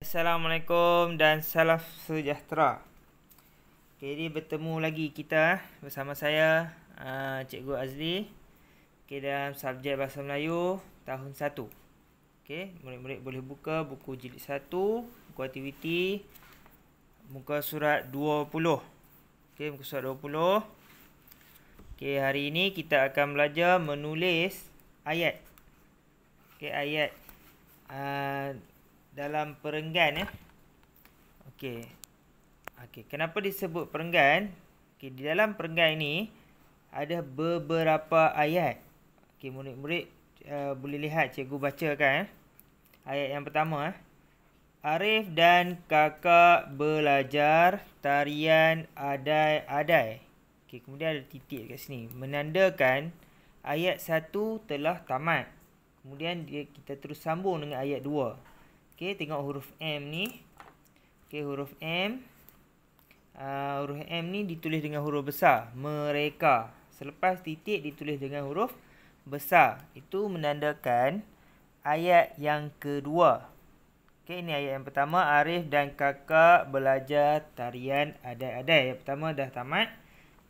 Assalamualaikum dan salam sejahtera. Okay, jadi bertemu lagi kita bersama saya, Cikgu Azli, dalam subjek Bahasa Melayu tahun 1. Okay, murid-murid boleh buka buku jilid 1, buku aktiviti, muka surat 20. Okay, muka surat 20. Okay, hari ini kita akan belajar menulis ayat. Okay, ayat dalam perenggan ya. Okey. Kenapa disebut perenggan? Okey, di dalam perenggan ini ada beberapa ayat. Okey, murid-murid boleh lihat cikgu bacakan. Ayat yang pertama. Arif dan kakak belajar tarian adai-adai. Okey, kemudian ada titik dekat sini menandakan ayat 1 telah tamat. Kemudian kita terus sambung dengan ayat 2. Okey, tengok huruf M ni. Okey, huruf M. Huruf M ni ditulis dengan huruf besar. Mereka. Selepas titik ditulis dengan huruf besar. Itu menandakan ayat yang kedua. Okey, ini ayat yang pertama. Arif dan kakak belajar tarian adai-adai. Yang pertama dah tamat.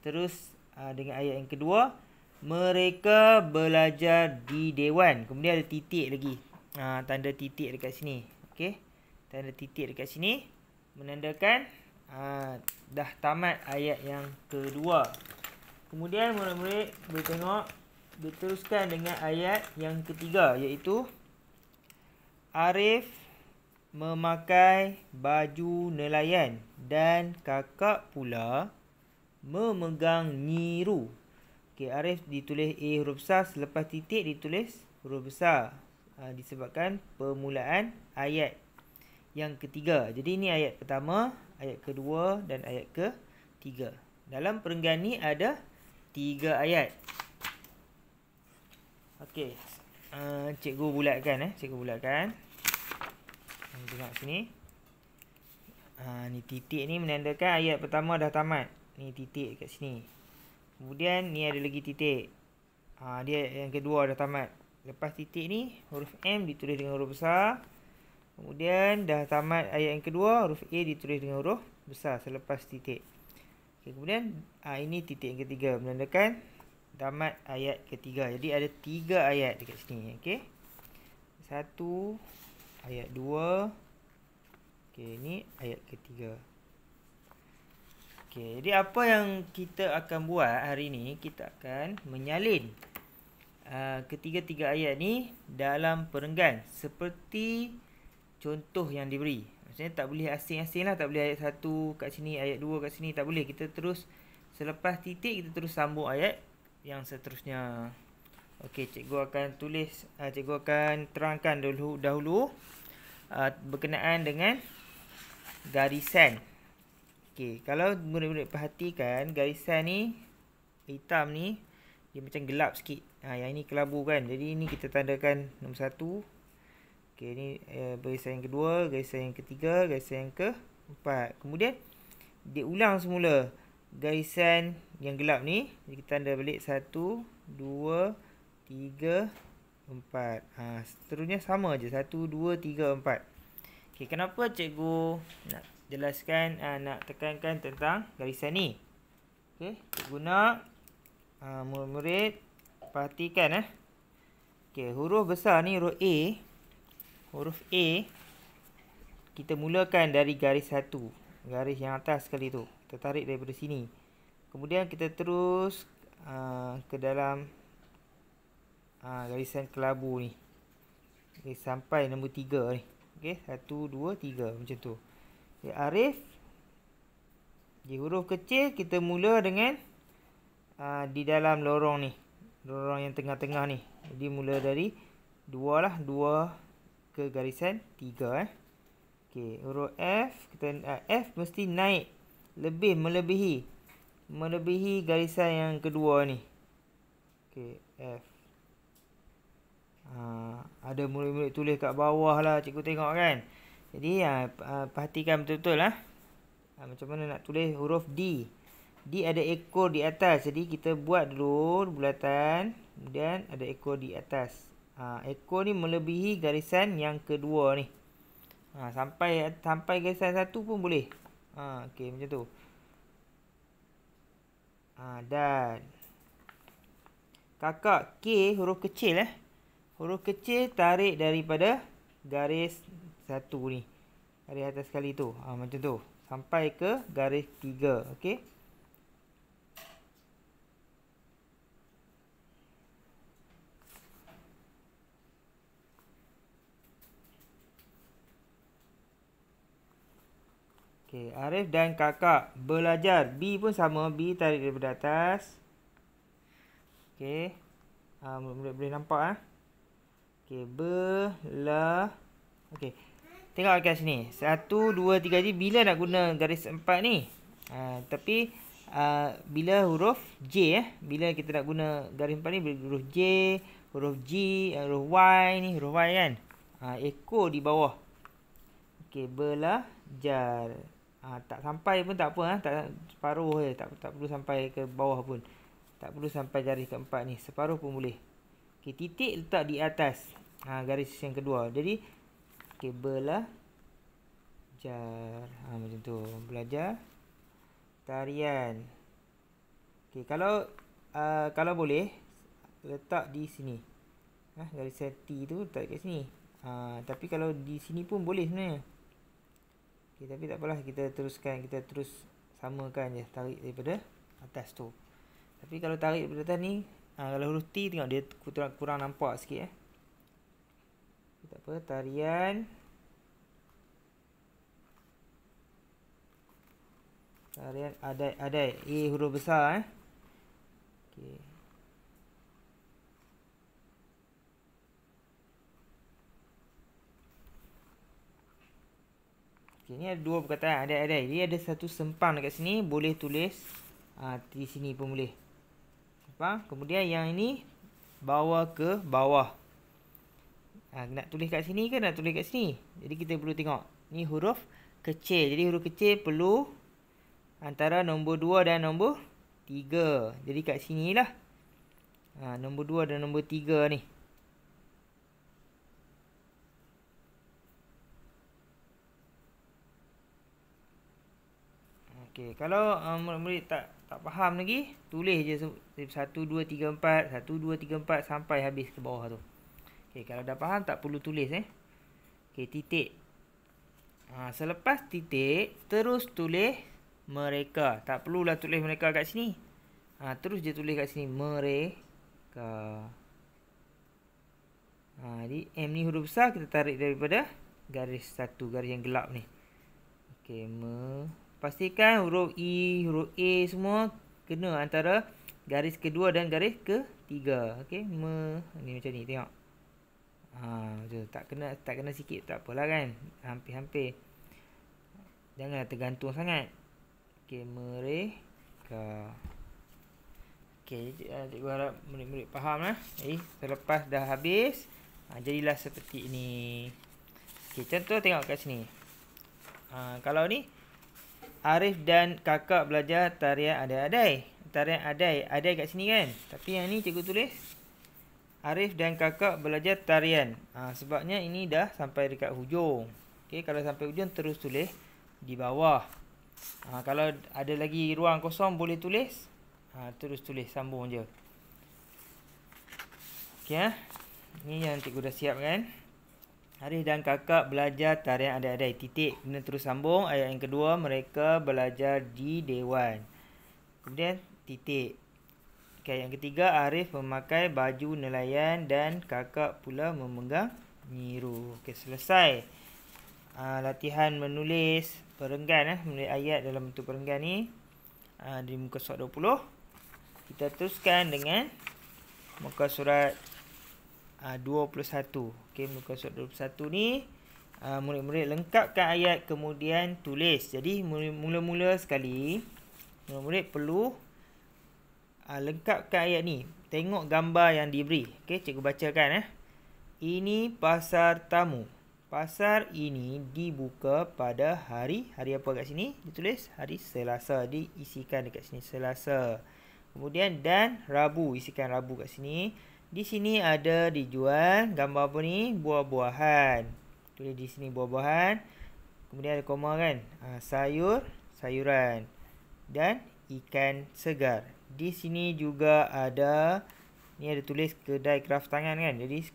Terus dengan ayat yang kedua. Mereka belajar di dewan. Kemudian ada titik lagi. Tanda titik dekat sini. Okey, tanda titik dekat sini menandakan dah tamat ayat yang kedua. Kemudian murid-murid boleh tengok diteruskan dengan ayat yang ketiga, iaitu Arif memakai baju nelayan dan kakak pula memegang nyiru. Okey, Arif ditulis A huruf besar, selepas titik ditulis huruf besar. Disebabkan permulaan ayat yang ketiga. Jadi ini ayat pertama, ayat kedua dan ayat ketiga. Dalam perenggan ni ada 3 ayat. Okey, cikgu bulatkan cikgu bulatkan. Tengok sini. Ni titik ni menandakan ayat pertama dah tamat. Ni titik kat sini. Kemudian ni ada lagi titik. Dia yang kedua dah tamat. Lepas titik ni, huruf M ditulis dengan huruf besar. Kemudian dah tamat ayat yang kedua, huruf A ditulis dengan huruf besar selepas titik. Okay, kemudian ini titik yang ketiga menandakan tamat ayat ketiga. Jadi ada 3 ayat dekat sini. Okay. 1, ayat 2. Okay, ini ayat ketiga. Okay, jadi apa yang kita akan buat hari ini, kita akan menyalin ketiga-tiga ayat ni dalam perenggan seperti contoh yang diberi. Maksudnya tak boleh asing-asing lah, tak boleh ayat 1 kat sini, ayat 2 kat sini, tak boleh. Kita terus selepas titik kita terus sambung ayat yang seterusnya. Okey, cikgu akan tulis, cikgu akan terangkan dahulu berkenaan dengan garisan. Okey, kalau murid-murid perhatikan garisan ni hitam ni dia macam gelap sikit. Yang ini kelabu kan. Jadi ini kita tandakan nombor 1. Okey, ini garisan yang kedua, garisan yang ketiga, garisan yang keempat. Kemudian dia ulang semula garisan yang gelap ni. Jadi kita tanda balik 1, 2, 3, 4. Seterusnya sama je. 1, 2, 3, 4. Okey, kenapa cikgu nak jelaskan, nak tekankan tentang garisan ni? Okey, cikgu nak murid-murid perhatikan Okey, huruf besar ni huruf A. Huruf A kita mulakan dari garis 1. Garis yang atas sekali tu. Kita tarik daripada sini. Kemudian kita terus ke dalam garisan kelabu ni. Okay, sampai nombor 3 ni. Okey, 1, 2, 3 macam tu. Okay, Arif di huruf kecil kita mula dengan di dalam lorong ni. Lorong yang tengah-tengah ni. Jadi mula dari 2 lah. 2 ke garisan 3 Okey, huruf F. F mesti naik. Melebihi garisan yang kedua ni. Okey, F. Ada murid-murid tulis kat bawah lah. Cikgu tengok kan. Jadi perhatikan betul-betul macam mana nak tulis huruf D. D ada ekor di atas. Jadi kita buat dulu bulatan. Kemudian ada ekor di atas. Ekor ni melebihi garisan yang kedua ni. Sampai garisan 1 pun boleh. Okey, macam tu. Dan kakak K huruf kecil Huruf kecil tarik daripada garis 1 ni. Garis atas sekali tu. Macam tu. Sampai ke garis 3. Okey. Okey, Arif dan kakak belajar. B pun sama. B tarik daripada atas. Okey. Boleh nampak Okey, Okey. Tengok kat sini. 1, 2, 3 ni bila nak guna garis 4 ni? Tapi bila huruf J bila kita nak guna garis 4 ni, huruf J, huruf G, huruf Y ni, huruf Y kan. Ekor di bawah. Okey, belajar. Tak sampai pun tak apa tak separuh je, tak perlu sampai ke bawah pun. Tak perlu sampai garis keempat ni, separuh pun boleh. Okey, titik letak di atas garis yang kedua. Jadi okey, belajar. Macam tu. Belajar tarian. Okey, kalau boleh letak di sini. Garisan T tu letak kat sini. Tapi kalau di sini pun boleh sebenarnya. Okey, tapi tak apalah, kita terus samakan je, tarik daripada atas tu. Tapi kalau tarik daripada atas ni, kalau huruf T tengok dia kurang nampak sikit tak apa, tarian. Tarian adai. A huruf besar Okey. Okey, ni ada dua perkataan adai. Dia ada satu sempang dekat sini, boleh tulis di sini pun boleh. Sempang. Kemudian yang ini bawa ke bawah. Nak tulis kat sini ke nak tulis kat sini? Jadi kita perlu tengok. Ni huruf kecil. Jadi huruf kecil perlu antara nombor 2 dan nombor 3. Jadi kat sini lah. Nombor 2 dan nombor 3 ni. Okey, kalau murid-murid tak faham lagi, tulis je 1 2 3 4, 1 2 3 4 sampai habis ke bawah tu. Okey, kalau dah faham tak perlu tulis Okey, titik. Selepas titik terus tulis mereka. Tak perlulah tulis mereka kat sini. Terus je tulis kat sini mereka. Jadi M ni huruf besar, kita tarik daripada garis 1, garis yang gelap ni. Okey, pastikan huruf E, huruf A semua kena antara garis kedua dan garis ketiga. Okey, ni macam ni, tengok. Tak kena sikit tak apalah kan. Hampir-hampir. Jangan tergantung sangat. Okey, mereka. Okey, cikgu harap murid-murid faham selepas dah habis, jadilah seperti ini. Okey, contoh tengok kat sini. Kalau ni Arif dan kakak belajar tarian adai. Tarian adai kat sini kan. Tapi yang ni cikgu tulis Arif dan kakak belajar tarian. Sebabnya ini dah sampai dekat hujung. Okey, kalau sampai hujung terus tulis di bawah. Kalau ada lagi ruang kosong boleh tulis. Terus tulis, sambung je. Okey Ni yang cikgu dah siapkan. Arif dan kakak belajar tarian adai. Titik. Kemudian terus sambung. Ayat yang kedua, mereka belajar di dewan. Kemudian titik. Okay, yang ketiga, Arif memakai baju nelayan dan kakak pula memegang nyiru. Okey, selesai. Latihan menulis perenggan menulis ayat dalam bentuk perenggan ni di muka surat 20. Kita teruskan dengan muka surat 21. Okey, muka surat 21 ni murid-murid lengkapkan ayat kemudian tulis. Jadi mula-mula sekali murid-murid perlu lengkapkan ayat ni. Tengok gambar yang diberi. Okey, cikgu bacakan Ini pasar tamu. Pasar ini dibuka pada hari apa kat sini? Ditulis hari Selasa. Diisikan dekat sini Selasa. Kemudian dan Rabu, isikan Rabu kat sini. Di sini ada dijual gambar apa ni? Buah-buahan. Tulis di sini buah-buahan. Kemudian ada koma kan. Sayur, sayuran. Dan ikan segar. Di sini juga ada, ni ada tulis kedai kraft tangan kan. Jadi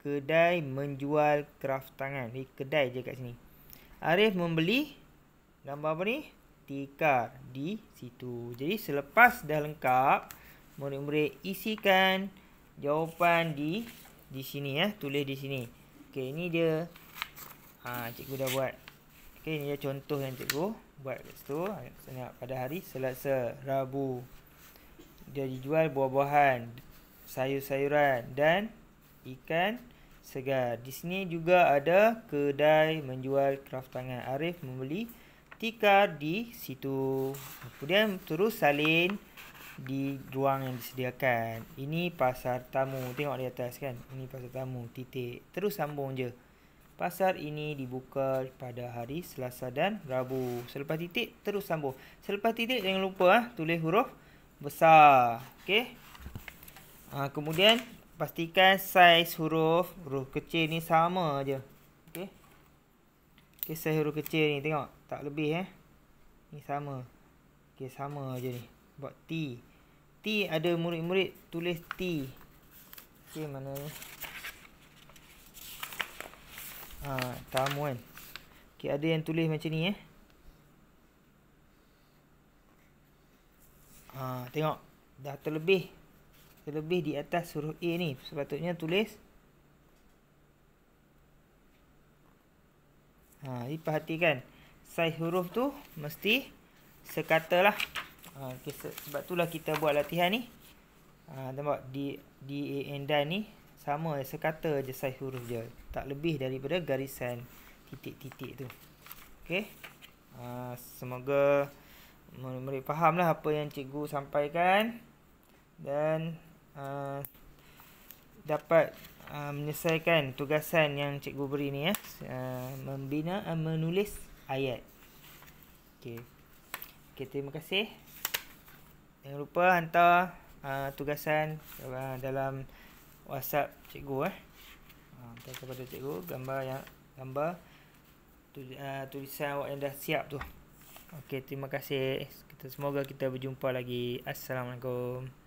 kedai menjual kraft tangan. Ni kedai je kat sini. Arif membeli gambar apa ni? Tikar di situ. Jadi selepas dah lengkap, murid-murid isikan jawapan di sini ya. Tulis di sini. Okey, ini dia cikgu dah buat. Okey, ini dia contoh yang cikgu buat kat situ. Pada hari Selasa, Rabu, dia dijual buah-buahan, sayur-sayuran dan ikan segar. Di sini juga ada kedai menjual kraft tangan. Arif membeli tikar di situ. Kemudian terus salin di ruang yang disediakan. Ini pasar tamu. Tengok di atas kan. Ini pasar tamu. Titik. Terus sambung je. Pasar ini dibuka pada hari Selasa dan Rabu. Selepas titik, terus sambung. Selepas titik, jangan lupa tulis huruf besar. Okey. Kemudian, pastikan saiz huruf kecil ni sama je. Okey. Okey, saiz huruf kecil ni. Tengok. Tak lebih Ni sama. Okey, sama je ni. Buat T. T ada murid-murid tulis T. Okey, mana ni? Tamu kan. Okey, ada yang tulis macam ni tengok. Dah terlebih di atas huruf A ni. Sepatutnya tulis ni perhatikan. Saiz huruf tu mesti sekata lah. Okay, sebab itulah kita buat latihan ni. Nampak D-A-N dan ni sama, sekata je saiz huruf dia. Tak lebih daripada garisan titik-titik tu. Okey. Semoga murid-murid fahamlah apa yang cikgu sampaikan. Dan dapat menyelesaikan tugasan yang cikgu beri ni membina menulis ayat. Okey. Okey, terima kasih. Jangan lupa hantar tugasan dalam WhatsApp cikgu hantar kepada cikgu gambar tulisan awak yang dah siap tu. Okey, terima kasih. Semoga kita berjumpa lagi. Assalamualaikum.